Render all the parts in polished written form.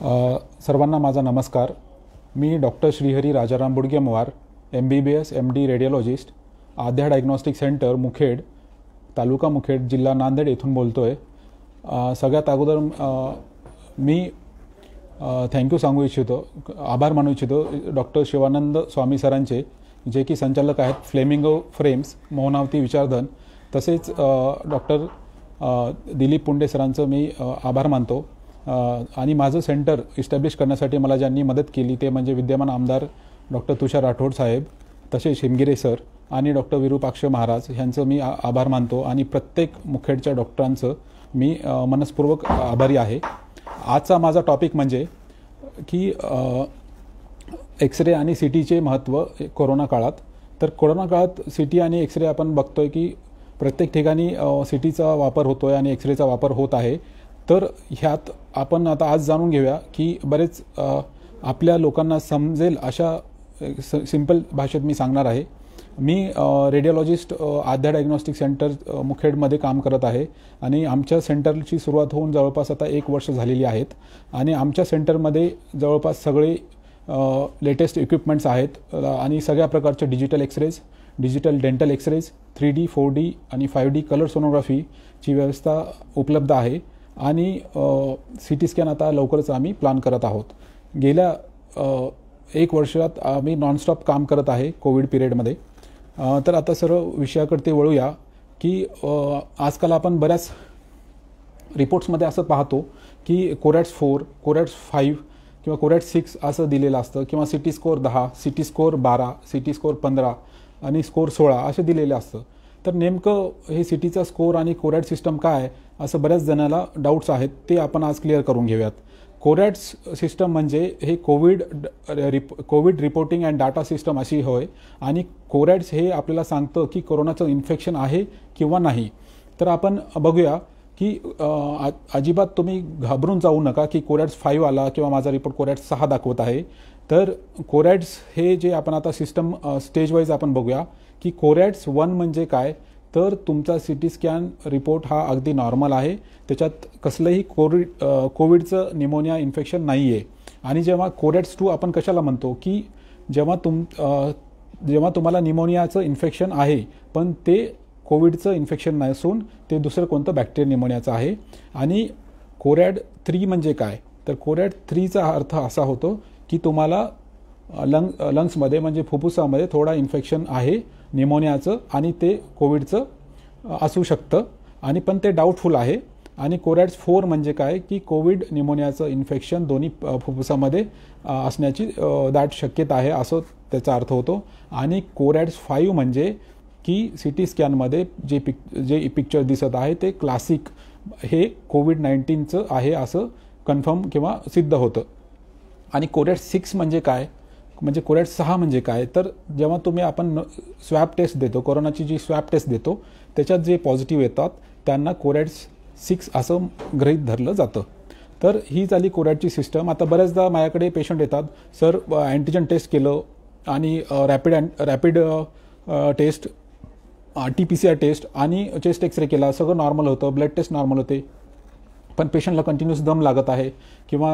सर्वांना माझा नमस्कार। मी doctor Shrihari Rajaram Budgemwar, MBBS MD radiologist, Aadya diagnostic centre Mukhed, taluka Mukhed, जिल्हा नांदेड येथून बोलतो आहे। सगळ्यात अगोदर मी थँक्यू सांगू इच्छितो, आभार मानू इच्छितो डॉक्टर शिवानंद स्वामी सरांचे, जे की संचालक आहेत फ्लेमिंगो फ्रेम्स, मोहनावती विचारधन। तसेच डॉक्टर दिलीप पुंडे सरांचं मी आभार मानतो। आणि माझं सेंटर इस्टॅब्लिश करण्यासाठी मला ज्यांनी मदत केली ते म्हणजे विद्यमान आमदार डॉक्टर तुषार राठोड साहेब, तसेच हिमगिरे सर आणि डॉक्टर विरूपाक्ष महाराज यांचं मी आभार मानतो। आणि प्रत्येक मुखेडच्या डॉक्टरांचं मी मनस्पूर्वक आभारी आहे। आजचा माझा टॉपिक म्हणजे की एक्सरे आणि CTचे महत्त्व कोरोना काळात। तर कोरोना काळात CT आणि एक्सरे आपण बघतोय की प्रत्येक ठिकाणी CTचा वापर होतोय आणि एक्सरेचा वापर होत आहे। तर ह्यात आपण आता आज जाणून घेऊया की बरेच आपल्या लोकांना समजेल अशा सिंपल भाषेत मी सांगणार आहे। मी रेडिओलॉजिस्ट आद्या डायग्नॉस्टिक सेंटर मुखेडमध्ये काम करत आहे आणि आमच्या सेंटरची सुरुवात होऊन जवळपास आता 1 वर्ष झालेली आहेत। आणि आमच्या सेंटरमध्ये जवळपास सगळे लेटेस्ट इक्विपमेंट्स आहेत आणि सगळ्या प्रकारचे digital x-rays, digital dental x-rays, 3D 4D आणि 5D कलर सोनोग्राफीची व्यवस्था उपलब्ध आहे। आणि CT स्कॅन आता लवकरच आम्ही प्लॅन करत आहोत। गेल्या 1 वर्षात आम्ही नॉनस्टॉप काम करत आहे कोविड पिरियडमध्ये। तर आता सर्व विषयाकडे वळूया की आजकाल आपण बऱ्याच रिपोर्ट्समध्ये असं पाहतो की कोरॅट्स 4, कोरॅट्स 5 किंवा कोरॅट्स 6 असं दिलेलं असतं, किंवा CT score 10, CT score 12, CT score 15 आणि स्कोअर 16 असे दिलेले असतं। तर नेमकं हे CTचा स्कोअर आणि कोरॅट सिस्टम काय असं बऱ्याच जणांना डाऊट्स आहेत, ते आपण आज क्लिअर करून घेऊयात। कोरॅट्स सिस्टम म्हणजे हे Covid reporting and data system अशी होय। आणि कोरॅट्स हे आपल्याला सांगतं की कोरोनाचं इन्फेक्शन आहे किंवा नाही। तर आपण बघूया की अजिबात तुम्ही घाबरून जाऊ नका की कोरॅट्स 5 आला किंवा माझा रिपोर्ट कोरॅट्स 6 दाखवत आहे। तर कोरॅट्स हे जे आपण आता सिस्टम स्टेज वाईज आपण बघूया की कोरॅट्स 1 म्हणजे काय, तर तुमचा CT स्कॅन रिपोर्ट हा अगदी नॉर्मल आहे, त्याच्यात कसलंही कोविडचं निमोनिया इन्फेक्शन नाही आहे। आणि जेव्हा कोरॅट्स 2 आपण कशाला म्हणतो की जेव्हा तुम्हाला निमोनियाचं इन्फेक्शन आहे पण ते कोविडचं इन्फेक्शन नसून ते दुसरं कोणतं बॅक्टेरियल निमोनियाचं आहे। आणि कोरॅट 3 म्हणजे काय, तर कोरॅट 3चा अर्थ असा होतो की तुम्हाला लंग्समध्ये म्हणजे फुफ्फुसामध्ये थोडा इन्फेक्शन आहे निमोनियाचं आणि ते कोविडचं असू शकतं, आणि पण ते डाऊटफुल आहे। आणि कोरॅट्स 4 म्हणजे काय की कोविड निमोनियाचं इन्फेक्शन दोन्ही फुफ्फुसामध्ये असण्याची दाट शक्यता आहे असं त्याचा अर्थ होतो। आणि कोरॅट्स 5 म्हणजे की CT स्कॅनमध्ये जे पिक्चर दिसत आहे ते क्लासिक हे कोविड-19चं आहे असं कन्फर्म किंवा सिद्ध होतं। आणि कोरॅट्स 6 म्हणजे काय, म्हणजे कोरॅट्स 6 म्हणजे काय, तर जेव्हा आपण स्वॅब टेस्ट देतो, कोरोनाची जी स्वॅब टेस्ट देतो त्याच्यात जे पॉझिटिव्ह येतात त्यांना कोरॅट्स 6 असं गृहीत धरलं जातं। तर ही झाली कोरॅटची सिस्टम। आता बऱ्याचदा माझ्याकडे पेशंट येतात, सर अँटीजन टेस्ट केलं आणि रॅपिड टेस्ट, RT-PCR टेस्ट आणि चेस्ट एक्सरे केला, सगळं नॉर्मल होतं, ब्लड टेस्ट नॉर्मल होते, पण पेशंटला कंटिन्यूस दम लागत आहे किंवा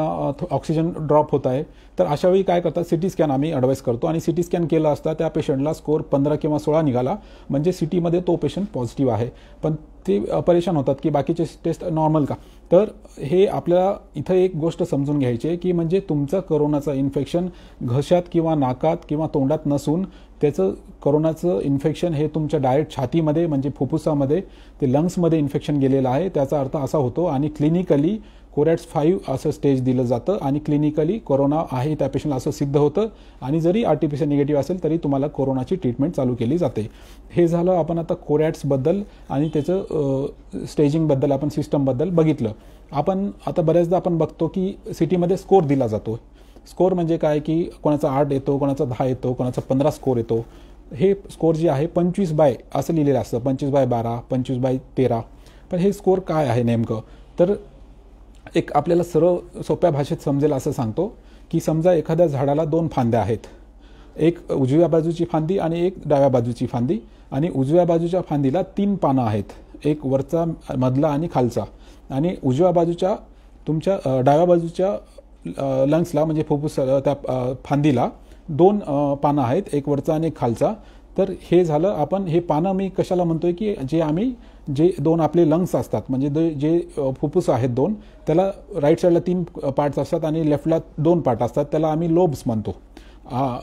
ऑक्सिजन ड्रॉप होत आहे। तर अशावेळी काय करतात, CT स्कॅन आम्ही ॲडवाईस करतो आणि CT स्कॅन केला असता त्या पेशंटला स्कोअर 15 किंवा 16 निघाला म्हणजे CTमध्ये तो पेशंट पॉझिटिव्ह आहे, पण ते परेशान होतात की बाकीचे टेस्ट नॉर्मल का। तर हे आपल्याला इथं एक गोष्ट समजून घ्यायची आहे की म्हणजे तुमचं कोरोनाचं इन्फेक्शन घशात किंवा नाकात किंवा तोंडात नसून त्याचं कोरोनाचं इन्फेक्शन हे तुमच्या डायरेक्ट छातीमध्ये म्हणजे फुफ्फुसामध्ये ते लंग्समध्ये इन्फेक्शन गेलेलं आहे, त्याचा अर्थ असा होतो। आणि क्लिनिकली कोरॅट्स 5 असं स्टेज दिलं जातं आणि क्लिनिकली कोरोना आहे त्या पेशंटला असं सिद्ध होतं, आणि जरी RT-PCR निगेटिव्ह असेल तरी तुम्हाला कोरोनाची ट्रीटमेंट चालू केली जाते। हे झालं आपण आता कोरॅट्सबद्दल आणि त्याचं स्टेजिंगबद्दल, आपण सिस्टमबद्दल बघितलं। आपण आता बऱ्याचदा आपण बघतो की CTमध्ये स्कोअर दिला जातो। स्कोअर म्हणजे काय की कोणाचा 8 येतो, कोणाचा 10 येतो, कोणाचा 15 स्कोअर येतो। हे स्कोअर जे आहे 25/, असं लिहिलेलं असतं, 25/12, 25/13। पण हे स्कोअर काय आहे नेमकं, तर एक आपल्याला सर्व सोप्या भाषेत समजेल असं सांगतो की समजा एखाद्या झाडाला 2 फांद्या आहेत, एक उजव्या बाजूची फांदी आणि एक डाव्या बाजूची फांदी, आणि उजव्या बाजूच्या फांदीला 3 पानं आहेत, एक वरचा, मधला आणि खालचा। आणि उजव्या बाजूच्या तुमच्या डाव्या बाजूच्या लंग्सला म्हणजे फुफ्फुस त्या फांदीला दोन पानं आहेत, एक वरचा आणि एक खालचा. तर हे झालं. आपण हे पानं मी कशाला म्हणतोय की जे दोन आपले लंग्स असतात म्हणजे जे फुफ्फुस आहेत दोन, त्याला राईट साईडला 3 पार्ट्स असतात आणि लेफ्टला 2 पार्ट असतात. त्याला आम्ही लोब्स म्हणतो.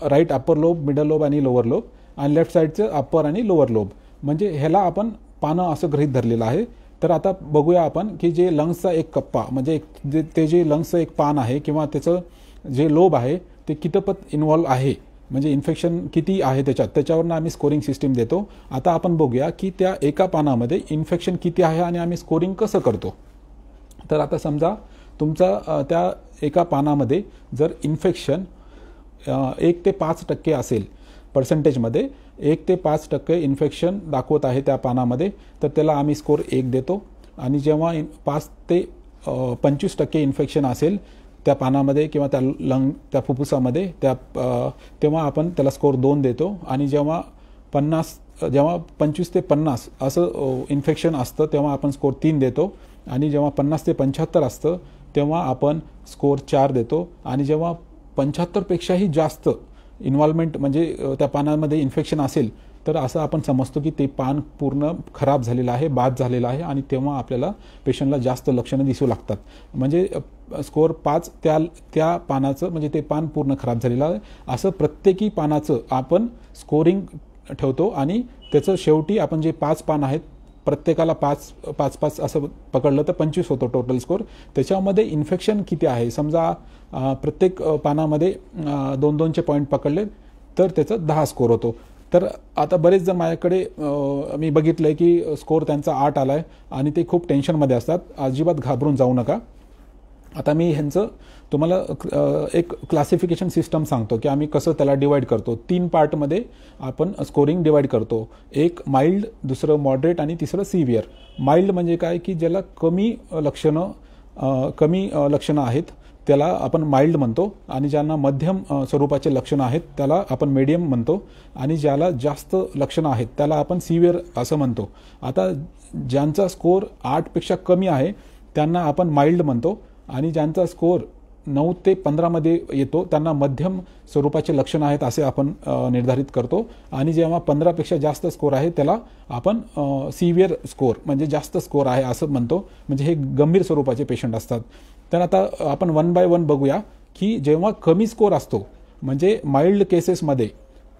Right upper lobe, middle lobe आणि लोअर लोब, आणि लेफ्ट साईडचं अप्पर आणि लोअर लोब. म्हणजे ह्याला आपण पानं असं गृहीत धरलेलं आहे. तर आता बघूया आपण की जे लंग्सचा एक कप्पा म्हणजे जे लंग्सचं एक पान आहे किंवा त्याचं जे लोब आहे ते कितपत इन्व्हॉल्व आहे, म्हणजे इन्फेक्शन किती आहे त्याच्यावरनं आम्ही स्कोरिंग सिस्टीम देतो. आता आपण बघूया की त्या एका पानामध्ये इन्फेक्शन किती आहे आणि आम्ही स्कोरिंग कसं करतो. तर आता समजा तुमचा त्या एका पानामध्ये जर इन्फेक्शन 1 ते 5% असेल, पर्सेंटेजमध्ये 1 ते 5% इन्फेक्शन दाखवत आहे त्या पानामध्ये, तर त्याला आम्ही स्कोर 1 देतो. आणि जेव्हा 5 ते 25% इन्फेक्शन असेल त्या पानामध्ये किंवा त्या फुफ्फुसामध्ये तेव्हा आपण त्याला स्कोर 2 देतो. आणि जेव्हा 25 ते 50 असं इन्फेक्शन असतं तेव्हा आपण स्कोर 3 देतो. आणि जेव्हा 50 ते 75 असतं तेव्हा आपण स्कोर 4 देतो. आणि जेव्हा 75पेक्षाही जास्त इन्व्हॉल्वमेंट म्हणजे त्या पानामध्ये इन्फेक्शन असेल तर असं आपण समजतो की ते पान पूर्ण खराब झालेलं आहे, बाद झालेलं आहे, आणि तेव्हा आपल्याला पेशंटला जास्त लक्षणं दिसू लागतात. म्हणजे स्कोर 5 त्या पानाचं म्हणजे ते पान पूर्ण खराब झालेलं आहे असं प्रत्येकी पानाचं आपण स्कोरिंग ठेवतो. आणि त्याचं शेवटी आपण जे 5 पान आहेत प्रत्येकाला 5 असं पकडलं तर 25 होतो टोटल स्कोर. त्याच्यामध्ये इन्फेक्शन किती आहे, समजा प्रत्येक पानामध्ये 2-2चे पॉईंट पकडले तर त्याचं 10 स्कोर होतो. तर आता बरेच जण माझ्याकडे मी बघितलं आहे की स्कोर त्यांचा 8 आला आहे आणि ते खूप टेन्शनमध्ये असतात. अजिबात घाबरून जाऊ नका. आता मी ह्यांचं तुम्हाला एक क्लासिफिकेशन सिस्टम सांगतो की आम्ही कसं त्याला डिवाईड करतो. 3 पार्टमध्ये आपण स्कोरिंग डिवाईड करतो. एक माइल्ड, दुसरं मॉडरेट आणि तिसरं सिव्हिअर. माइल्ड म्हणजे काय की ज्याला कमी लक्षणं आहेत त्याला आपण माइल्ड म्हणतो. आणि ज्यांना मध्यम स्वरूपाचे लक्षणं आहेत त्याला आपण मीडियम म्हणतो. आणि ज्याला जास्त लक्षणं आहेत त्याला आपण सिव्हिअर असं म्हणतो. आता ज्यांचा स्कोर 8पेक्षा कमी आहे त्यांना आपण माइल्ड म्हणतो. आणि ज्यांचा स्कोर 9 ते 15मध्ये येतो त्यांना मध्यम स्वरूपाचे लक्षणं आहेत असे आपण निर्धारित करतो. आणि जेव्हा 15पेक्षा जास्त स्कोर आहे त्याला आपण सिव्हिअर स्कोर म्हणजे जास्त स्कोर आहे असं म्हणतो. म्हणजे हे गंभीर स्वरूपाचे पेशंट असतात. तर आता आपण 1 बाय 1 बघूया की जेव्हा कमी स्कोर असतो म्हणजे माइल्ड केसेसमध्ये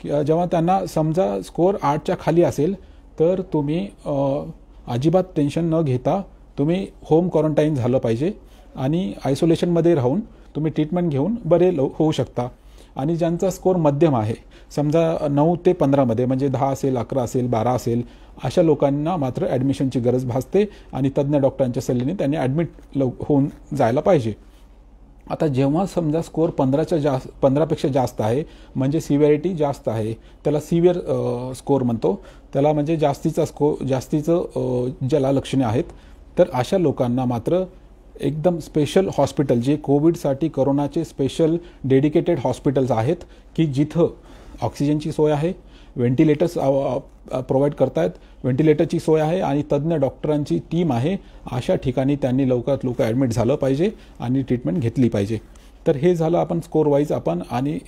जेव्हा त्यांना समजा स्कोर 8च्या खाली असेल तर तुम्ही अजिबात टेन्शन न घेता तुम्ही होम क्वारंटाईन झालं पाहिजे आणि आयसोलेशनमध्ये राहून तुम्ही ट्रीटमेंट घेऊन बरे होऊ शकता. आणि ज्यांचा स्कोर मध्यम आहे समजा 9 ते 15मध्ये म्हणजे 10 असेल, 11 असेल, 12 असेल, अशा लोकांना मात्र ॲडमिशनची गरज भासते आणि तज्ज्ञ डॉक्टरांच्या सल्ल्याने त्यांनी ॲडमिट होऊन जायला पाहिजे. आता जेव्हा समजा स्कोर 15पेक्षा जास्त आहे म्हणजे सिव्हिअरिटी जास्त आहे त्याला सिव्हिअर स्कोर म्हणतो. त्याला म्हणजे जास्तीचं ज्याला लक्षणे आहेत तर अशा लोकांना मात्र एकदम स्पेशल हॉस्पिटल जे कोविडसाठी कोरोनाचे स्पेशल डेडिकेटेड हॉस्पिटल्स आहेत की जिथं ऑक्सिजनची सोय आहे, व्हेंटिलेटर्स प्रोव्हाइड करतायत, व्हेंटिलेटरची सोय आहे आणि तज्ज्ञ डॉक्टरांची टीम आहे, अशा ठिकाणी त्यांनी लवकरात लवकर ॲडमिट झालं पाहिजे आणि ट्रीटमेंट घेतली पाहिजे. तर हे झालं आपण स्कोर वाईज आपण आणि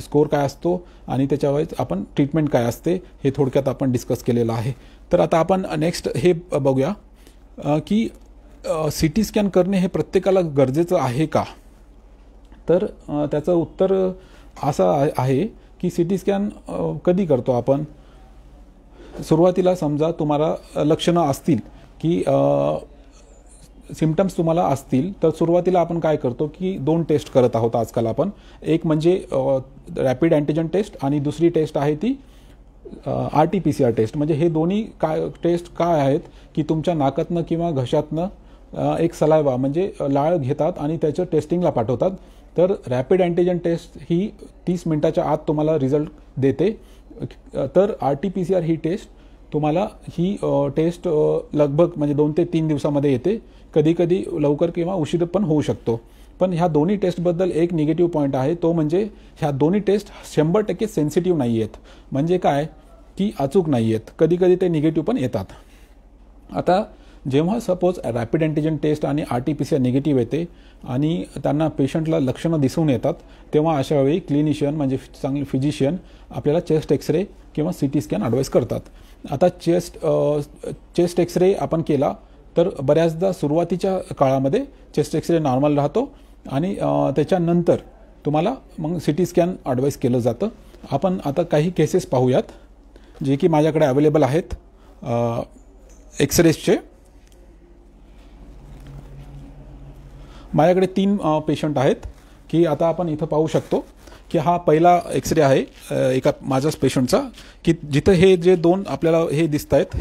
स्कोर काय असतो आणि त्याच्या वाईज आपण ट्रीटमेंट काय असते हे थोडक्यात आपण डिस्कस केलेलं आहे. तर आता आपण नेक्स्ट हे बघूया की CT स्कॅन करणे हे प्रत्येकाला गरजेचं आहे का. तर त्याचं उत्तर असं आहे की CT स्कॅन कधी करतो आपण. सुरुवातीला समजा तुम्हाला लक्षणं असतील की सिम्पटम्स तुम्हाला असतील तर सुरुवातीला आपण काय करतो की 2 टेस्ट करत आहोत आजकाल आपण. एक म्हणजे रॅपिड अँटीजन टेस्ट आणि दुसरी टेस्ट आहे ती RT-PCR टेस्ट. म्हणजे हे दोन्ही टेस्ट काय आहेत की तुमच्या नाकातनं किंवा घशातनं एक सलायवा म्हणजे लाळ घेतात आणि त्याचं टेस्टिंगला पाठवतात. तर रॅपिड अँटीजन टेस्ट ही 30 मिनिटाच्या आत तुम्हाला रिझल्ट देते. तर RT-PCR ही टेस्ट तुम्हाला ही टेस्ट लगभग म्हणजे 2 ते 3 दिवसामध्ये येते. कधी कधी लवकर किंवा उशीर पण होऊ शकतो. पण ह्या दोन्ही टेस्टबद्दल एक निगेटिव्ह पॉईंट आहे तो म्हणजे ह्या दोन्ही टेस्ट 100% सेन्सिटिव्ह नाही आहेत. म्हणजे काय की अचूक नाही आहेत, कधी कधी ते निगेटिव्ह पण येतात. आता जेव्हा सपोज रॅपिड अँटीजन टेस्ट आणि RT-PCR निगेटिव्ह येते आणि त्यांना पेशंटला लक्षणं दिसून येतात, तेव्हा अशा वेळी क्लिनिशियन म्हणजे चांगले फिजिशियन आपल्याला चेस्ट एक्सरे किंवा CT स्कॅन ॲडवाईस करतात. आता चेस्ट एक्सरे आपण केला तर बऱ्याचदा सुरुवातीच्या काळामध्ये चेस्ट एक्सरे नॉर्मल राहतो आणि त्याच्यानंतर तुम्हाला मग CT स्कॅन ॲडवाईस केलं जातं. आपण आता काही केसेस पाहूयात जे की माझ्याकडे अवेलेबल आहेत एक्सरेजचे. माझ्याकडे 3 पेशंट आहेत की आता आपण इथं पाहू शकतो की हा पहिला एक्सरे आहे एका माझ्याच पेशंटचा, की जिथं हे जे 2 आपल्याला हे दिसत आहेत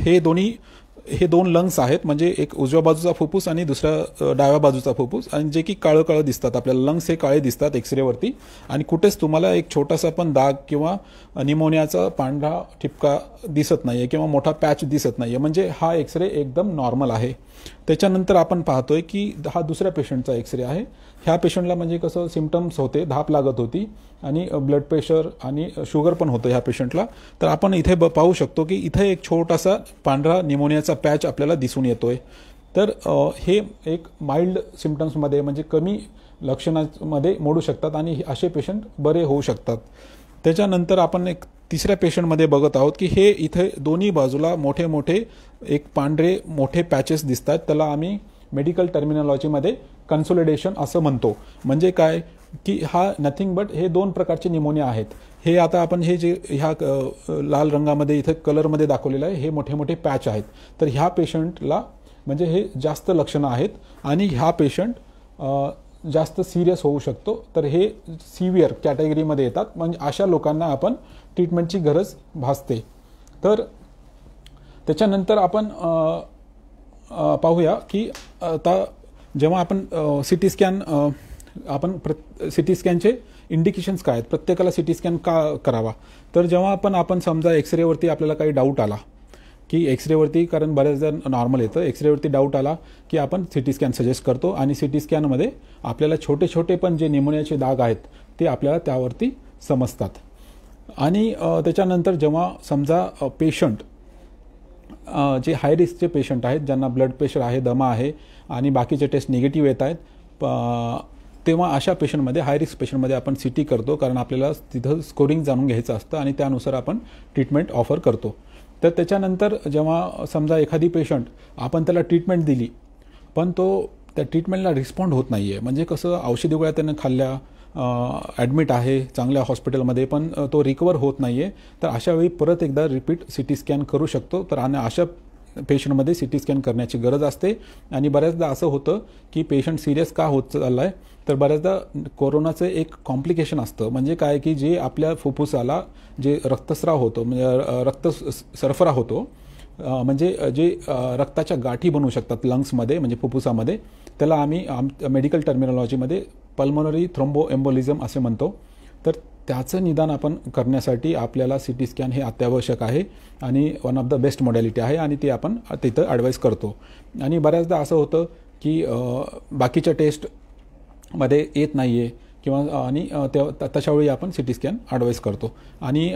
हे 2 लंग्स आहेत, म्हणजे एक उजव्या बाजूचा फुफ्फुस आणि दुसरा डाव्या बाजूचा फुफ्फुस, आणि जे की काळं काळं दिसतात आपल्याला. लंग्स हे काळे दिसतात एक्सरेवरती आणि कुठेच तुम्हाला एक छोटासा पण दाग किंवा निमोनियाचा पांढरा ठिपका दिसत नाही आहे किंवा मोठा पॅच दिसत नाही आहे, म्हणजे हा एक्सरे एकदम नॉर्मल आहे. त्याच्यानंतर आपण पाहतोय की हा दुसऱ्या पेशंटचा एक्सरे आहे. ह्या पेशंटला म्हणजे कसं सिम्पटम्स होते, धाप लागत होती आणि ब्लड प्रेशर आणि शुगर पण होतं ह्या पेशंटला. तर आपण इथे पाहू शकतो की इथे एक छोटासा पांढरा निमोनियाचा पॅच आपल्याला दिसून येतोय. तर हे एक माइल्ड सिम्पटम्समध्ये म्हणजे कमी लक्षणांमध्ये मोडू शकतात आणि असे पेशंट बरे होऊ शकतात. त्याच्यानंतर आपण एक तिसऱ्या पेशंटमध्ये बघत आहोत की हे इथे दोन्ही बाजूला मोठे मोठे एक पांढरे मोठे पॅचेस दिसत आहेत. त्याला आम्ही मेडिकल टर्मिनॉलॉजीमध्ये कन्सोलिडेशन असं म्हणतो. म्हणजे काय की हा नथिंग बट हे 2 प्रकारचे निमोनिया आहेत. हे आता आपण हे जे ह्या लाल रंगामध्ये इथे कलरमध्ये दाखवलेलं आहे हे मोठे मोठे पॅच आहेत. तर ह्या पेशंटला म्हणजे हे जास्त लक्षणं आहेत आणि ह्या पेशंट जास्त सिरियस होऊ शकतो. तर हे सिव्हिअर कॅटेगरीमध्ये येतात, म्हणजे अशा लोकांना आपण ट्रीटमेंटची गरज भासते. तर त्याच्यानंतर आपण पाहूया की आता जेव्हा आपण CT स्कॅन आपण CT स्कॅनचे इंडिकेशन्स काय आहेत, प्रत्येकाला CT स्कॅन का करावा. तर जेव्हा आपण समजा एक्सरेवरती आपल्याला काही डाऊट आला की एक्सरेवरती, कारण बऱ्याचदा नॉर्मल येतं, एक्सरेवरती डाऊट आला की आपण CT स्कॅन सजेस्ट करतो आणि CT स्कॅनमध्ये आपल्याला छोटे छोटे पण जे निमोनियाचे दाग आहेत ते आपल्याला त्यावरती समजतात. आणि त्याच्यानंतर जेव्हा समजा पेशंट जे हाय रिस्कचे पेशंट आहेत, ज्यांना ब्लड प्रेशर आहे, दमा आहे आणि बाकीचे टेस्ट निगेटिव्ह येत आहेत, तेव्हा अशा पेशंटमध्ये हाय रिस्क पेशंटमध्ये आपण CT करतो, कारण आपल्याला तिथं स्कोरिंग जाणून घ्यायचं असतं आणि त्यानुसार आपण ट्रीटमेंट ऑफर करतो. तर त्याच्यानंतर जेव्हा समजा एखादी पेशंट आपण त्याला ट्रीटमेंट दिली पण तो त्या ट्रीटमेंटला रिस्पॉन्ड होत नाही आहे, म्हणजे कसं औषधी गोळ्या त्यानं खाल्ल्या, ॲडमिट आहे चांगल्या हॉस्पिटलमध्ये पण तो रिकवर होत नाही आहे, तर अशा वेळी परत एकदा रिपीट CT स्कॅन करू शकतो. तर आणि अशा पेशंटमध्ये CT स्कॅन करण्याची गरज असते. आणि बऱ्याचदा असं होतं की पेशंट सिरियस का होत चालला आहे, तर बऱ्याचदा कोरोनाचं एक कॉम्प्लिकेशन असतं. म्हणजे काय की जे आपल्या फुफ्फुसाला जे रक्तस्राव होतो, म्हणजे रक्त सरफरा होतो, म्हणजे जे रक्ताच्या गाठी बनवू शकतात लंग्समध्ये म्हणजे फुफ्फुसामध्ये, त्याला आम्ही मेडिकल टर्मिनॉलॉजीमध्ये पल्मोनरी थ्रोम्बोएम्बोलिझम असे म्हणतो. तर त्याचं निदान आपण करण्यासाठी आपल्याला CT स्कॅन हे अत्यावश्यक आहे आणि वन ऑफ द बेस्ट मॉडॅलिटी आहे आणि ती आपण तिथं ॲडवाईस करतो. आणि बऱ्याचदा असं होतं की बाकीच्या टेस्टमध्ये येत नाही आहे किंवा आणि तशावेळी आपण CT स्कॅन ॲडवाईस करतो. आणि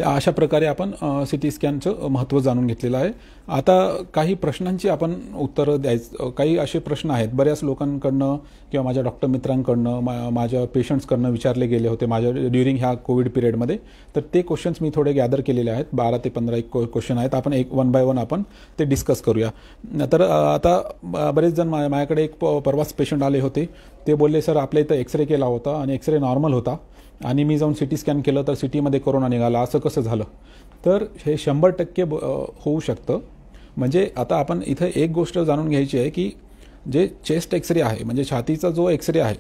अशा प्रकारे आपण CT स्कॅनचं महत्त्व जाणून घेतलेलं आहे. आता काही प्रश्नांची आपण उत्तरं द्यायचं, काही असे प्रश्न आहेत बऱ्याच लोकांकडनं किंवा माझ्या डॉक्टर मित्रांकडनं, माझ्या पेशंट्सकडनं विचारले गेले होते माझ्या ड्युरिंग ह्या कोविड पिरियडमध्ये. तर ते क्वेश्चन्स मी थोडे गॅदर केलेले आहेत, 12 ते 15 क्वेश्चन आहेत. आपण एक 1 बाय 1 आपण ते डिस्कस करूया. तर आता बरेच जण माझ्याकडे एक परवाच पेशंट आले होते, ते बोलले सर आपल्या इथं एक्सरे केला होता आणि एक्सरे नॉर्मल होता आणि मी जाऊन CT स्कॅन केलं तर CTमध्ये कोरोना निघाला, असं कसं झालं. तर हे 100% होऊ शकतं. म्हणजे आता आपण इथं एक गोष्ट जाणून घ्यायची आहे की जे चेस्ट एक्सरे आहे म्हणजे छातीचा जो एक्सरे आहे,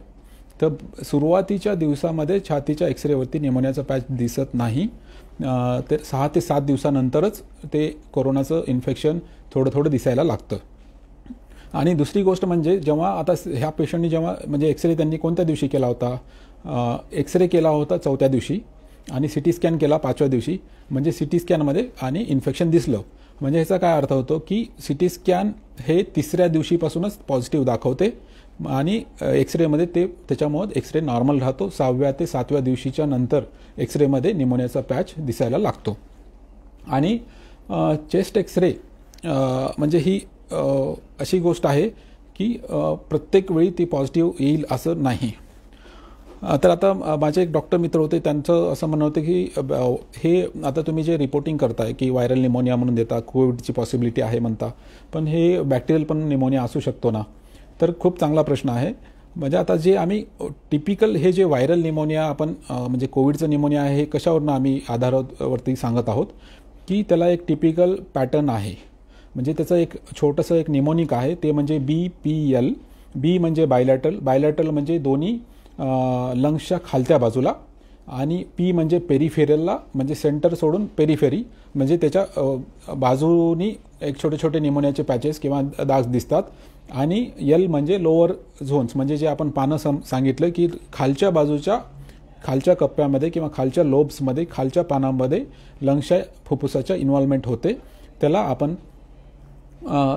तर सुरुवातीच्या दिवसामध्ये छातीच्या एक्सरेवरती निमोनियाचा पॅच दिसत नाही. ते 6 ते 7 दिवसानंतरच ते कोरोनाचं इन्फेक्शन थोडं थोडं दिसायला लागतं. आणि दुसरी गोष्ट म्हणजे जेव्हा आता ह्या पेशंटनी जेव्हा म्हणजे एक्सरे त्यांनी कोणत्या दिवशी केला होता, एक्सरे केला होता 4थ्या दिवशी आणि CT स्कॅन केला 5व्या दिवशी, म्हणजे CT स्कॅनमध्ये आणि इन्फेक्शन दिसलं. म्हणजे ह्याचा काय अर्थ होतो की CT स्कॅन हे 3ऱ्या दिवशीपासूनच पॉझिटिव्ह दाखवते आणि एक्सरेमध्ये त्याच्यामुळे एक्सरे नॉर्मल राहतो. 6व्या ते 7व्या दिवशीच्या नंतर एक्सरेमध्ये निमोनियाचा पॅच दिसायला लागतो. आणि चेस्ट एक्सरे म्हणजे ही अशी गोष्ट आहे की प्रत्येक वेळी ती पॉझिटिव्ह येईल असं नाही. तर आता माझे एक डॉक्टर मित्र होते, त्यांचं असं म्हणणं होतं की हे आता तुम्ही जे रिपोर्टिंग करताय की व्हायरल निमोनिया म्हणून देता, कोविडची पॉसिबिलिटी आहे म्हणता, पण हे बॅक्टेरियल पण निमोनिया असू शकतो ना? तर खूप चांगला प्रश्न आहे. म्हणजे आता जे आम्ही टिपिकल हे जे व्हायरल निमोनिया आपण म्हणजे कोविडचं निमोनिया आहे, हे कशावरून आम्ही आधारावरती सांगत आहोत की त्याला एक टिपिकल पॅटर्न आहे. म्हणजे त्याचं एक छोटंसं एक निमोनिक आहे, ते म्हणजे BPL. बी म्हणजे बायलॅटरल म्हणजे दोन्ही लंग्सच्या खालच्या बाजूला, आणि पी म्हणजे पेरिफेरलला, म्हणजे सेंटर सोडून पेरिफेरी, म्हणजे त्याच्या बाजूनी एक छोटे छोटे निमोनियाचे पॅचेस किंवा डाग दिसतात. आणि एल म्हणजे लोअर झोन्स, म्हणजे जे आपण पानं सांगितलं की खालच्या बाजूच्या खालच्या कप्प्यामध्ये किंवा खालच्या लोब्समध्ये, खालच्या पानांमध्ये लंग्सच्या फुफ्फुसाच्या इन्व्हॉल्वमेंट होते. त्याला आपण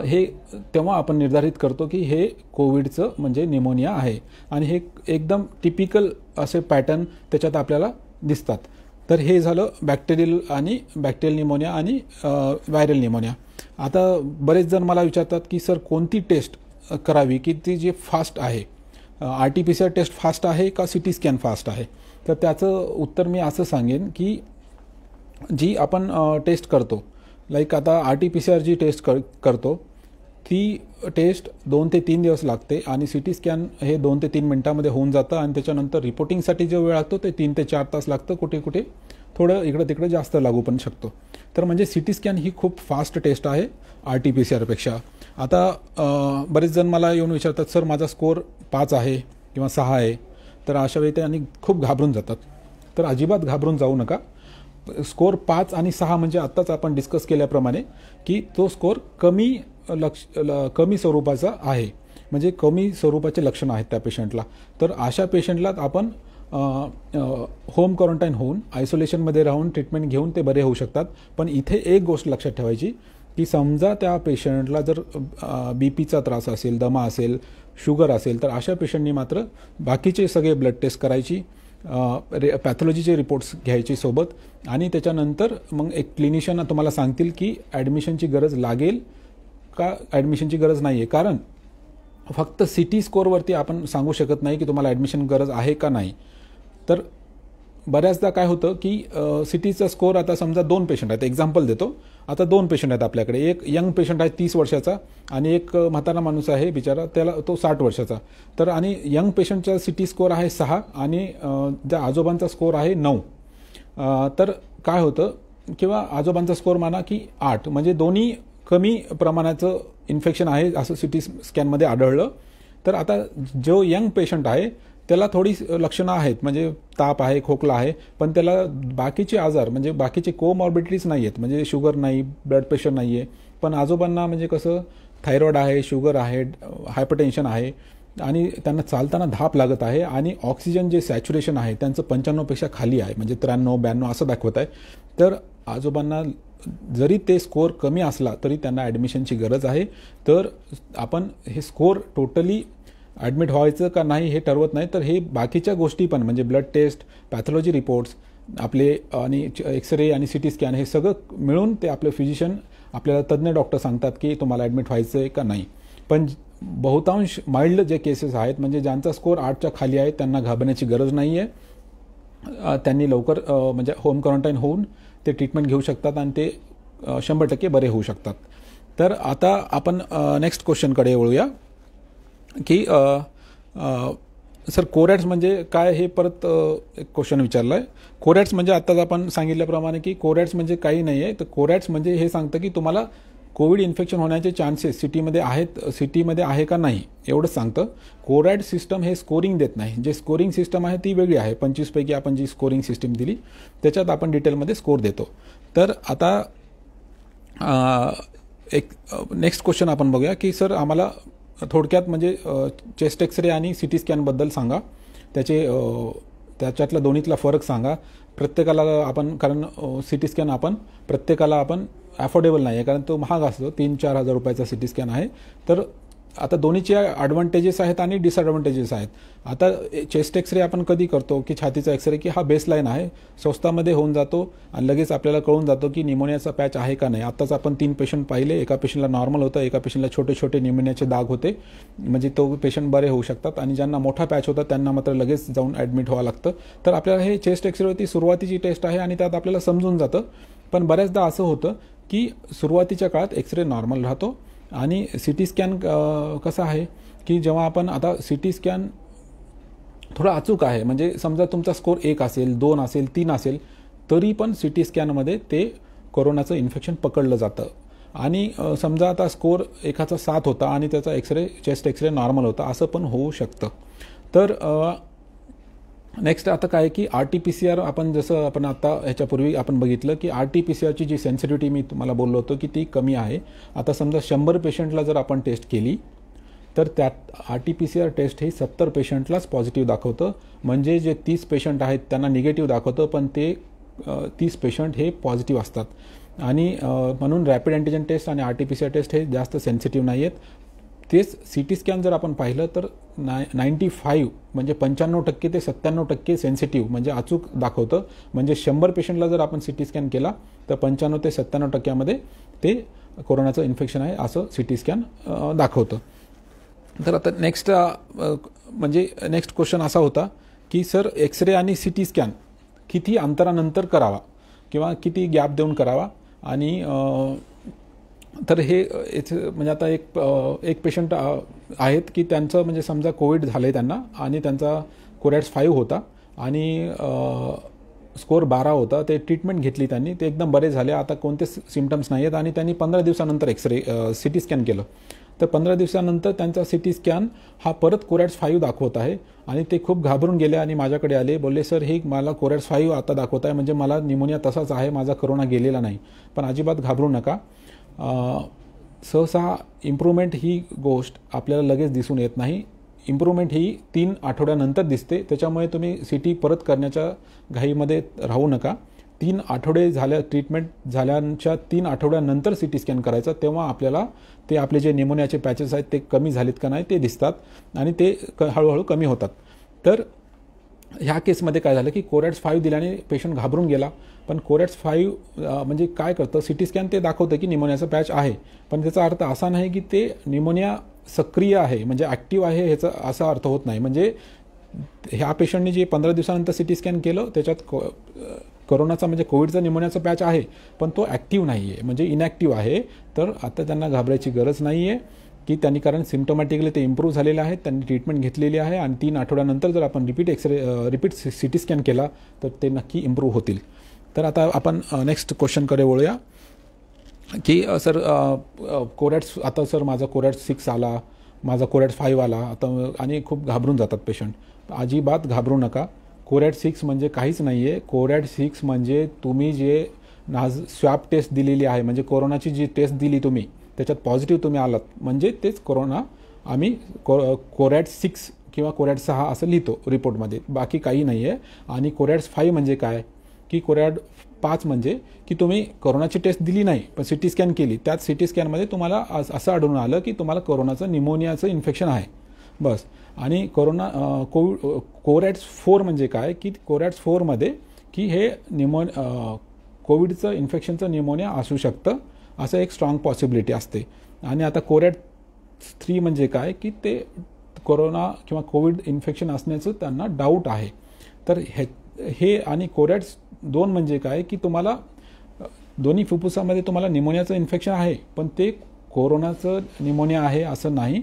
हे तेव्हा आपण निर्धारित करतो की हे कोविडचं म्हणजे निमोनिया आहे. आणि हे एकदम टिपिकल असे पॅटर्न त्याच्यात आपल्याला दिसतात. तर हे झालं बॅक्टेरियल निमोनिया आणि व्हायरल निमोनिया. आता बरेच जण मला विचारतात की सर कोणती टेस्ट करावी की ती जी फास्ट आहे, RT-PCR टेस्ट फास्ट आहे का CT स्कॅन फास्ट आहे? तर त्याचं उत्तर मी असं सांगेन की जी आपण टेस्ट करतो, लाईक आता RT-PCR जी टेस्ट करतो ती टेस्ट 2 ते 3 दिवस लागते, आणि CT स्कॅन हे 2 ते 3 मिनिटांमध्ये होऊन जातं, आणि त्याच्यानंतर रिपोर्टिंगसाठी जो वेळ लागतो ते 3 ते 4 तास लागतं, कुठे कुठे थोडं इकडं तिकडे जास्त लागू पण शकतो. तर म्हणजे CT स्कॅन ही खूप फास्ट टेस्ट आहे RT-PCR पेक्षा. आता बरेच जण मला येऊन विचारतात, सर माझा स्कोअर 5 आहे किंवा 6 आहे. तर अशा वेळी ते आणि खूप घाबरून जातात. तर अजिबात घाबरून जाऊ नका. स्कोअर 5 आणि 6 म्हणजे आत्ताच आपण डिस्कस केल्याप्रमाणे की तो स्कोअर कमी स्वरूपाचा आहे, म्हणजे कमी स्वरूपाचे लक्षणं आहेत त्या पेशंटला. तर अशा पेशंटला आपण होम क्वारंटाईन होऊन आयसोलेशनमध्ये राहून ट्रीटमेंट घेऊन ते बरे होऊ शकतात. पण इथे एक गोष्ट लक्षात ठेवायची की समजा त्या पेशंटला जर BPचा त्रास असेल, दमा असेल, शुगर असेल, तर अशा पेशंटनी मात्र बाकीचे सगळे ब्लड टेस्ट करायची, पॅथॉलॉजीचे रिपोर्ट्स घ्यायचे सोबत, आणि त्याच्यानंतर मग एक क्लिनिशियन तुम्हाला सांगतील की ॲडमिशनची गरज लागेल का ॲडमिशनची गरज नाही आहे. कारण फक्त CT स्कोअरवरती आपण सांगू शकत नाही की तुम्हाला ॲडमिशन गरज आहे का नाही. तर बऱ्याचदा काय होतं की CTचा स्कोअर, आता समजा 2 पेशंट आहेत, एक्झाम्पल देतो. आता 2 पेशंट आहेत आपल्याकडे, एक यंग पेशंट आहे 30 वर्षाचा आणि एक म्हातारा माणूस आहे बिचारा, त्याला तो 60 वर्षाचा. तर आणि यंग पेशंटचा CT स्कोअर आहे 6 आणि त्या आजोबांचा स्कोअर आहे 9. तर काय होतं, किंवा आजोबांचा स्कोअर माना की 8, म्हणजे दोन्ही कमी प्रमाणाचं इन्फेक्शन आहे असं CT स्कॅनमध्ये आढळलं. तर आता जो यंग पेशंट आहे त्याला थोडी लक्षणं आहेत, म्हणजे ताप आहे, खोकला आहे, पण त्याला बाकीचे आजार म्हणजे बाकीचे कोमॉर्बिडिटीज नाही आहेत, म्हणजे शुगर नाही, ब्लड प्रेशर नाही आहे. पण आजोबांना म्हणजे कसं थायरॉइड आहे, शुगर आहे, हायपरटेन्शन आहे, आणि त्यांना चालताना धाप लागत आहे, आणि ऑक्सिजन जे सॅच्युरेशन आहे त्यांचं 95पेक्षा खाली आहे, म्हणजे 93-92 असं दाखवत आहे. तर आजोबांना जरी ते स्कोअर कमी असला तरी त्यांना ॲडमिशनची गरज आहे. तर आपण हे स्कोअर टोटली ॲडमिट व्हायचं का नाही हे ठरवत नाही, तर हे बाकीच्या गोष्टी पण म्हणजे ब्लड टेस्ट, पॅथॉलॉजी रिपोर्ट्स आपले, आणि एक्सरे आणि CT स्कॅन, हे सगळं मिळून ते आपले फिजिशियन, आपल्याला तज्ज्ञ डॉक्टर सांगतात की तुम्हाला ॲडमिट व्हायचं आहे का नाही. पण बहुतांश माइल्ड जे केसेस आहेत, म्हणजे ज्यांचा स्कोअर 8च्या खाली आहे, त्यांना घाबरण्याची गरज नाही आहे. त्यांनी लवकर म्हणजे होम क्वारंटाईन होऊन ते ट्रीटमेंट घेऊ शकतात आणि ते 100% बरे होऊ शकतात. तर आता आपण नेक्स्ट क्वेश्चनकडे वळूया की सर कोरॅट्स म्हणजे काय, हे परत एक क्वेश्चन विचारला आहे. कोरॅट्स म्हणजे आत्ताच आपण सांगितल्याप्रमाणे की कोरॅट्स म्हणजे काही नाही आहे. तर कोरॅट्स म्हणजे हे सांगतं की तुम्हाला कोविड इन्फेक्शन होण्याचे चान्सेस सिटीमध्ये आहे का नाही, एवढंच सांगतं. कोरॅट सिस्टम हे स्कोरिंग देत नाही. जे स्कोरिंग सिस्टम आहे ती वेगळी आहे. 25 पैकी आपण जी स्कोरिंग सिस्टम दिली त्याच्यात आपण डिटेलमध्ये स्कोर देतो. तर आता एक नेक्स्ट क्वेश्चन आपण बघूया की सर आम्हाला थोडक्यात म्हणजे चेस्ट एक्सरे आणि CT स्कॅनबद्दल सांगा, त्याच्यातला दोन्हीतला फरक सांगा. प्रत्येकाला आपण, कारण CT स्कॅन आपण प्रत्येकाला आपण अफोर्डेबल नाही आहे, कारण तो महाग असतो, 3-4 हजार रुपयाचा CT स्कॅन आहे. तर आता दोन्हीचे ॲडव्हान्टेजेस आहेत आणि डिसॲडव्हान्टेजेस आहेत. आता चेस्ट एक्सरे आपण कधी करतो की छातीचा एक्सरे, की हा बेसलाईन आहे, स्वस्तामध्ये होऊन जातो आणि लगेच आपल्याला कळून जातो की निमोनियाचा पॅच आहे का नाही. आत्ताच आपण 3 पेशंट पाहिले, एका पेशंटला नॉर्मल होतं, एका पेशंटला छोटे छोटे निमोनियाचे दाग होते, म्हणजे तो पेशंट बरे होऊ शकतात, आणि ज्यांना मोठा पॅच होता त्यांना मात्र लगेच जाऊन ॲडमिट व्हावं लागतं. तर आपल्याला हे चेस्ट एक्सरेवरती सुरुवातीची टेस्ट आहे आणि त्यात आपल्याला समजून जातं. पण बऱ्याचदा असं होतं की सुरुवातीच्या काळात एक्सरे नॉर्मल राहतो आणि सी टी स्कॅन कसं आहे की जेव्हा आपण आता सी टी स्कॅन थोडा अचूक आहे, म्हणजे समजा तुमचा स्कोर 1 असेल, 2 असेल, 3 असेल, तरी पण सी टी स्कॅनमध्ये ते कोरोनाचं इन्फेक्शन पकडलं जातं. आणि समजा आता स्कोर एकाचा 7 होता आणि त्याचा एक्सरे चेस्ट एक्सरे नॉर्मल होता, असं पण होऊ शकतं. तर नेक्स्ट आता काय की RT-PCR, आपण जसं आपण आता ह्याच्यापूर्वी आपण बघितलं की RT-PCRची जी सेन्सिटिव्हिटी मी तुम्हाला बोललो होतो की ती कमी आहे. आता समजा 100 पेशंटला जर आपण टेस्ट केली तर त्यात RT-PCR टेस्ट हे 70 पेशंटलाच पॉझिटिव्ह दाखवतं, म्हणजे जे 30 पेशंट आहेत त्यांना निगेटिव्ह दाखवतं, पण ते 30 पेशंट हे पॉझिटिव्ह असतात. आणि म्हणून रॅपिड अँटीजन टेस्ट आणि RT-PCR टेस्ट हे जास्त सेन्सिटिव्ह नाही आहेत. तेच सी टी स्कॅन जर आपण पाहिलं तर 95 म्हणजे 95% ते 97% सेन्सिटिव्ह म्हणजे अचूक दाखवतं. म्हणजे 100 पेशंटला जर आपण सी टी स्कॅन केला तर 95 ते 97% ते कोरोनाचं इन्फेक्शन आहे असं सी टी स्कॅन दाखवतं. तर आता नेक्स्ट नेक्स्ट क्वेश्चन असा होता की सर एक्सरे आणि सी टी स्कॅन किती अंतरानंतर करावा किंवा किती गॅप देऊन करावा. आणि तर हे म्हणजे आता एक पेशंट आहेत की त्यांचं म्हणजे समजा कोविड झालं आहे त्यांना आणि त्यांचा कोरॅड्स 5 होता आणि स्कोर 12 होता. ते ट्रीटमेंट घेतली त्यांनी, ते एकदम बरे झाले, आता कोणतेच सिम्पटम्स नाही आहेत. आणि त्यांनी 15 दिवसानंतर एक्सरे सी टी स्कॅन केलं तर 15 दिवसानंतर त्यांचा सी टी स्कॅन हा परत कोरॅड्स 5 दाखवत आहे. आणि ते खूप घाबरून गेले आणि माझ्याकडे आले, बोलले सर हे मला कोरॅड्स 5 आता दाखवत आहे, म्हणजे मला निमोनिया तसाच आहे, माझा कोरोना गेलेला नाही. पण अजिबात घाबरू नका. सहसा इम्प्रूव्हमेंट ही गोष्ट आपल्याला लगेच दिसून येत नाही. इम्प्रूव्हमेंट ही 3 आठवड्यानंतर दिसते, त्याच्यामुळे तुम्ही सी टी परत करण्याच्या घाईमध्ये राहू नका. 3 आठवडे ट्रीटमेंट झाल्याच्या 3 आठवड्यानंतर सी टी स्कॅन करायचा, तेव्हा आपल्याला ते आपले जे निमोनियाचे पॅचेस आहेत ते कमी झालेत का नाही ते दिसतात आणि ते हळूहळू कमी होतात. तर ह्या केसमध्ये काय झालं की कोरॅड्स 5 दिल्याने पेशंट घाबरून गेला. पण कोरॅड्स 5 म्हणजे काय करतं, सी टी स्कॅन ते दाखवतं की निमोनियाचा पॅच आहे, पण त्याचा अर्थ असा नाही की ते निमोनिया सक्रिय आहे म्हणजे ॲक्टिव्ह आहे ह्याचा असा अर्थ होत नाही. म्हणजे ह्या पेशंटने जे 15 दिवसानंतर सी टी स्कॅन केलं त्याच्यात कोरोनाचा म्हणजे कोविडचा निमोनियाचा पॅच आहे, पण तो ॲक्टिव्ह नाही आहे म्हणजे इनॅक्टिव्ह आहे. तर आता त्यांना घाबरायची गरज नाही आहे की त्यांनी, कारण सिम्प्टोमॅटिकली ते इम्प्रूव्ह झालेले आहेत, त्यांनी ट्रीटमेंट घेतलेली आहे आणि 3 आठवड्यानंतर जर आपण रिपीट सी टी स्कॅन केला तर ते नक्की इम्प्रूव्ह होतील. तर आता आपण नेक्स्ट क्वेश्चनकडे वळूया की सर कोरॅड्स, आता सर माझा कोरॅड्स 6 आला, माझा कोरॅड्स 5 आला आता, आणि खूप घाबरून जातात पेशंट. अजिबात घाबरू नका. कोरॅड 6 म्हणजे काहीच नाही आहे. कोरॅड 6 म्हणजे तुम्ही जे स्वॅब टेस्ट दिलेली आहे, म्हणजे कोरोनाची जी टेस्ट दिली तुम्ही त्याच्यात पॉझिटिव्ह तुम्ही आलात, म्हणजे तेच कोरोना आम्ही कोरॅड 6 किंवा कोरॅड 6 असं लिहितो रिपोर्टमध्ये, बाकी काही नाही आहे. आणि कोरॅड्स 5 म्हणजे काय की कोरॅड 5 म्हणजे की तुम्ही कोरोनाची टेस्ट दिली नाही पण सी टी स्कॅन केली, त्यात सी टी स्कॅनमध्ये तुम्हाला असं आढळून आलं की तुम्हाला कोरोनाचं निमोनियाचं इन्फेक्शन आहे बस. आणि कोरॅड्स 4 म्हणजे काय की कोरॅड्स 4मध्ये की हे कोविडचं इन्फेक्शनचं निमोनिया असू शकतं असं एक स्ट्रॉंग पॉसिबिलिटी असते. आणि आता कोरॅड 3 म्हणजे काय की ते कोरोना किंवा कोविड इन्फेक्शन असण्याचं त्यांना डाऊट आहे. तर हे आणि कोरॅड्स 2 म्हणजे काय की तुम्हाला दोन्ही फुफ्फुसामध्ये तुम्हाला निमोनियाचं इन्फेक्शन आहे, पण ते कोरोनाचं निमोनिया आहे असं नाही,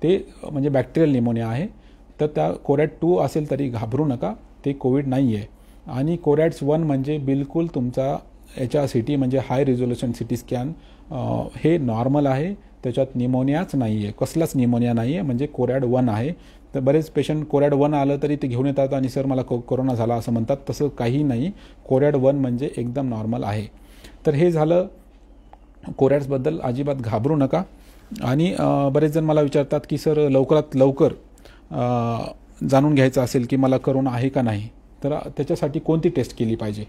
ते म्हणजे बॅक्टेरियल निमोनिया आहे. तर त्या कोरॅड 2 असेल तरी घाबरू नका, ते कोविड नाही आहे. आणि कोरॅड्स 1 म्हणजे बिलकुल तुमचा HRCT म्हणजे high resolution C T scan हे नॉर्मल आहे, त्याच्यात निमोनियाच नाही आहे, कसलाच निमोनिया नाही आहे, म्हणजे कोरॅड 1 आहे. तर बरेच पेशंट कोरॅड 1 आलं तरी ते घेऊन येतात आणि सर मला कोरोना झाला असं म्हणतात, तसं काही नाही. कोरॅड 1 म्हणजे एकदम नॉर्मल आहे. तर हे झालं कोरॅड्सबद्दल, अजिबात घाबरू नका. आणि बरेच जण मला विचारतात की सर लवकरात लवकर जाणून घ्यायचं असेल की मला कोरोना आहे का नाही, तर त्याच्यासाठी कोणती टेस्ट केली पाहिजे.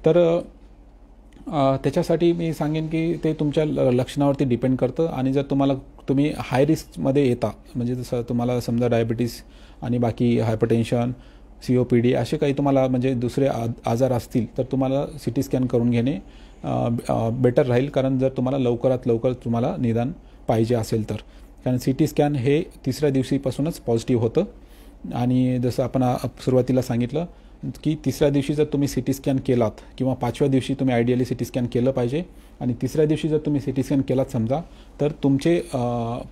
तर त्याच्यासाठी मी सांगेन की ते तुमच्या लक्षणावरती डिपेंड करतं आणि जर तुम्ही हाय रिस्कमध्ये येता, म्हणजे जसं तुम्हाला समजा डायबिटीस आणि बाकी हायपरटेन्शन, COPD असे काही तुम्हाला म्हणजे दुसरे आजार असतील तर तुम्हाला CT स्कॅन करून घेणे बेटर राहील. कारण जर तुम्हाला लवकरात लवकर तुम्हाला निदान पाहिजे असेल तर, कारण CT स्कॅन हे 3ऱ्या दिवशीपासूनच पॉझिटिव्ह होतं. आणि जसं आपण सुरुवातीला सांगितलं की 3ऱ्या दिवशी जर तुम्ही CT स्कॅन केलात किंवा 5व्या दिवशी तुम्ही आयडियली CT स्कॅन केलं पाहिजे आणि 3ऱ्या दिवशी जर तुम्ही CT स्कॅन केलात समजा, तर तुमचे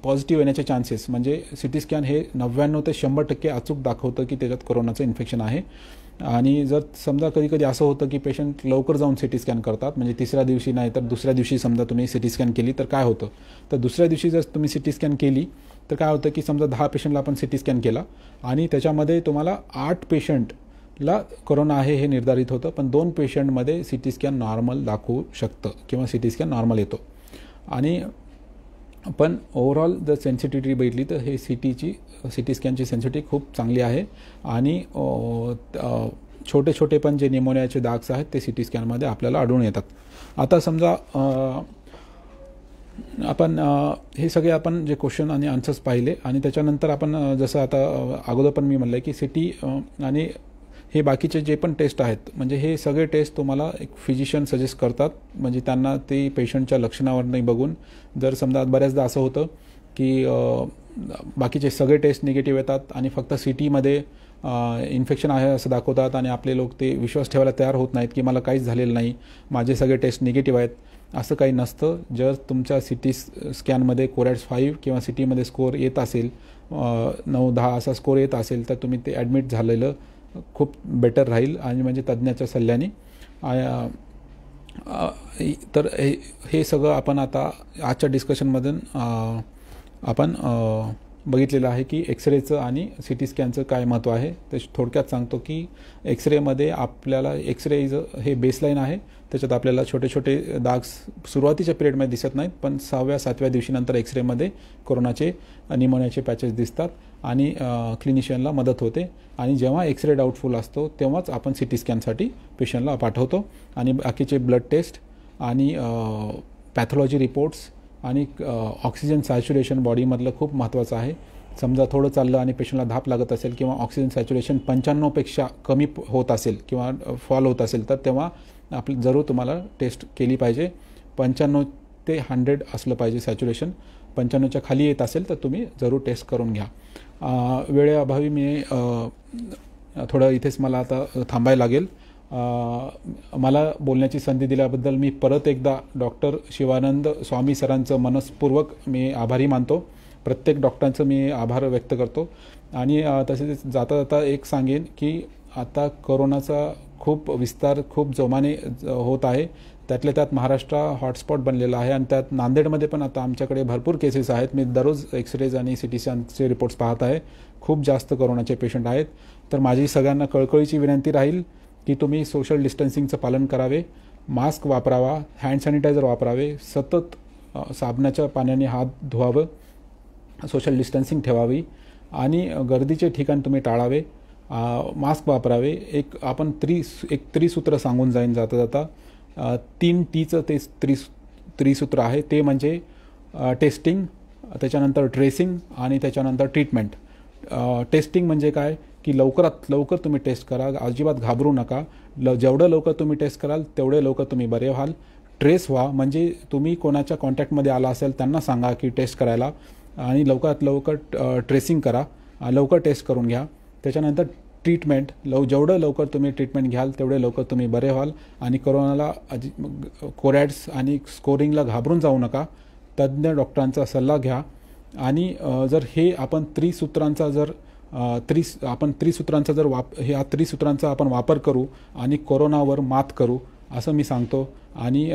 पॉझिटिव्ह येण्याचे चान्सेस, म्हणजे CT स्कॅन हे 99 ते 100% अचूक दाखवतं की त्याच्यात कोरोनाचं इन्फेक्शन आहे. आणि जर समजा कधी असं होतं की पेशंट लवकर जाऊन CT स्कॅन करतात, म्हणजे 3ऱ्या दिवशी नाही तर दुसऱ्या दिवशी समजा तुम्ही CT स्कॅन केली तर काय होतं, तर दुसऱ्या दिवशी जर तुम्ही CT स्कॅन केली तर काय होतं की समजा 10 पेशंटला आपण CT स्कॅन केला आणि त्याच्यामध्ये तुम्हाला 8 पेशंटला कोरोना आहे हे निर्धारित होतं, पण 2 पेशंटमध्ये CT स्कॅन नॉर्मल दाखवू शकतं किंवा CT स्कॅन नॉर्मल येतो. आणि पण ओव्हरऑल जर सेन्सिटिव्हिटी बघितली तर हे CT स्कॅनची सेन्सिटिव्हिटी खूप चांगली आहे. आणि छोटे पण जे निमोनियाचे दाग्स आहेत ते CT स्कॅनमध्ये आपल्याला आढळून येतात. आता समजा आपण हे सगळे आपण जे क्वेश्चन आणि आन्सर्स पाहिले आणि त्याच्यानंतर आपण जसं आता अगोदर पण मी म्हणलं की CT आणि हे बाकीचे जे पण टेस्ट आहेत, म्हणजे हे सगळे टेस्ट तुम्हाला एक फिजिशियन सजेस्ट करतात, म्हणजे त्यांना ते पेशंटच्या लक्षणावर नाही बघून. जर समजा बऱ्याचदा असं होतं की बाकीचे सगळे टेस्ट निगेटिव्ह येतात आणि फक्त CTमध्ये इन्फेक्शन आहे असं दाखवतात आणि आपले लोक ते विश्वास ठेवायला तयार होत नाहीत की मला काहीच झालेलं नाही, माझे सगळे टेस्ट निगेटिव्ह आहेत. असं काही नसतं. जर तुमच्या CT स्कॅनमध्ये कोरॅड्स 5 किंवा CTमध्ये स्कोअर येत असेल 9-10 असा स्कोअर येत असेल तर तुम्ही ते ॲडमिट झालेलं खूप बेटर राहील आणि म्हणजे तज्ज्ञाच्या सल्ल्याने. तर हे सगळं आपण आता आजच्या डिस्कशनमधून आपण बघितलेलं आहे की एक्सरेचं आणि CT स्कॅनचं काय महत्त्व आहे. ते थोडक्यात सांगतो की एक्सरेमध्ये आपल्याला एक्सरे हे बेसलाईन आहे, त्याच्यात आपल्याला छोटे दाग सुरुवातीच्या पिरियडमध्ये दिसत नाहीत, पण 6व्या-7व्या दिवशीनंतर एक्सरेमध्ये कोरोनाचे निमोनियाचे पॅचेस दिसतात आणि क्लिनिशियनला मदत होते. आणि जेव्हा एक्सरे डाऊटफुल असतो तेव्हाच आपण CT स्कॅनसाठी पेशंटला पाठवतो. आणि बाकीचे ब्लड टेस्ट आणि पॅथॉलॉजी रिपोर्ट्स आणि ऑक्सिजन सॅच्युरेशन बॉडीमधलं खूप महत्त्वाचं आहे. समजा थोडं चाललं आणि पेशंटला धाप लागत असेल किंवा ऑक्सिजन सॅच्युरेशन 95पेक्षा कमी होत असेल किंवा फॉल होत असेल तर तेव्हा जरूर तुम्हाला टेस्ट केली पाहिजे. 95 ते 100 असलं पाहिजे सॅच्युरेशन. 95च्या खाली येत असेल तर तुम्ही जरूर टेस्ट करून घ्या. वेळेअभावी मी थोडं इथेच मला आता थांबायला लागेल. मला बोलण्याची संधी दिल्याबद्दल मी परत एकदा डॉक्टर शिवानंद स्वामी सरांचं मनस्पूर्वक मी आभारी मानतो. प्रत्येक डॉक्टरांचं मी आभार व्यक्त करतो. आणि तसेच जाता एक सांगेन की आता कोरोनाचा खूप विस्तार खूप जोमाने होत आहे. त्यातल्या त्यात महाराष्ट्र हॉटस्पॉट बनलेला आहे आणि त्यात नांदेडमध्ये पण आता आमच्याकडे भरपूर केसेस आहेत. मी दररोज एक्सरेज आणि CT स्कॅनचे रिपोर्ट्स पाहत आहे. खूप जास्त कोरोनाचे पेशंट आहेत. तर माझी सगळ्यांना कळकळीची विनंती राहील की तुम्ही सोशल डिस्टन्सिंगचं पालन करावे, मास्क वापरावा, हँड सॅनिटायझर वापरावे, सतत साबणाच्या पाण्याने हात धुवावं, सोशल डिस्टन्सिंग ठेवावी आणि गर्दीचे ठिकाण तुम्ही टाळावे, मास्क वापरावे. आपण त्रिसूत्र सांगून जाईन जाता 3 Tचं ते त्रिसूत्र आहे. ते म्हणजे टेस्टिंग, त्याच्यानंतर ट्रेसिंग आणि त्याच्यानंतर ट्रीटमेंट. टेस्टिंग म्हणजे काय की लवकरात लवकर तुम्ही टेस्ट करा, अजिबात घाबरू नका. जेवढं लवकर तुम्ही टेस्ट कराल तेवढे लवकर तुम्ही बरे व्हाल. ट्रेस व्हा, म्हणजे तुम्ही कोणाच्या कॉन्टॅक्टमध्ये आला असेल त्यांना सांगा की टेस्ट करायला आणि लवकरात लवकर ट्रेसिंग करा, लवकर टेस्ट करून घ्या. त्याच्यानंतर ट्रीटमेंट, जेवढं लवकर तुम्ही ट्रीटमेंट घ्याल तेवढे लवकर तुम्ही बरे व्हाल. आणि कोरोनाला कोरॅड्स आणि स्कोरिंगला घाबरून जाऊ नका. तज्ज्ञ डॉक्टरांचा सल्ला घ्या. आणि जर हे आपण त्रिसूत्रांचा ह्या त्रिसूत्रांचा आपण वापर करू आणि कोरोनावर मात करू असं मी सांगतो. आणि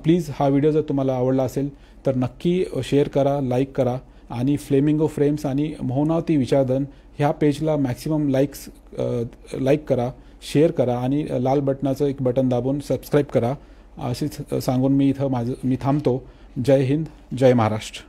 प्लीज हा व्हिडिओ जर तुम्हाला आवडला असेल तर नक्की शेअर करा, लाईक करा आणि फ्लेमिंगो फ्रेम्स आणि मोहनावती विचारधन ह्या पेजला मॅक्सिमम लाईक करा, शेअर करा आणि लाल बटनाचं एक बटन दाबून सबस्क्राईब करा. अशीच सांगून मी थांबतो. जय हिंद, जय महाराष्ट्र.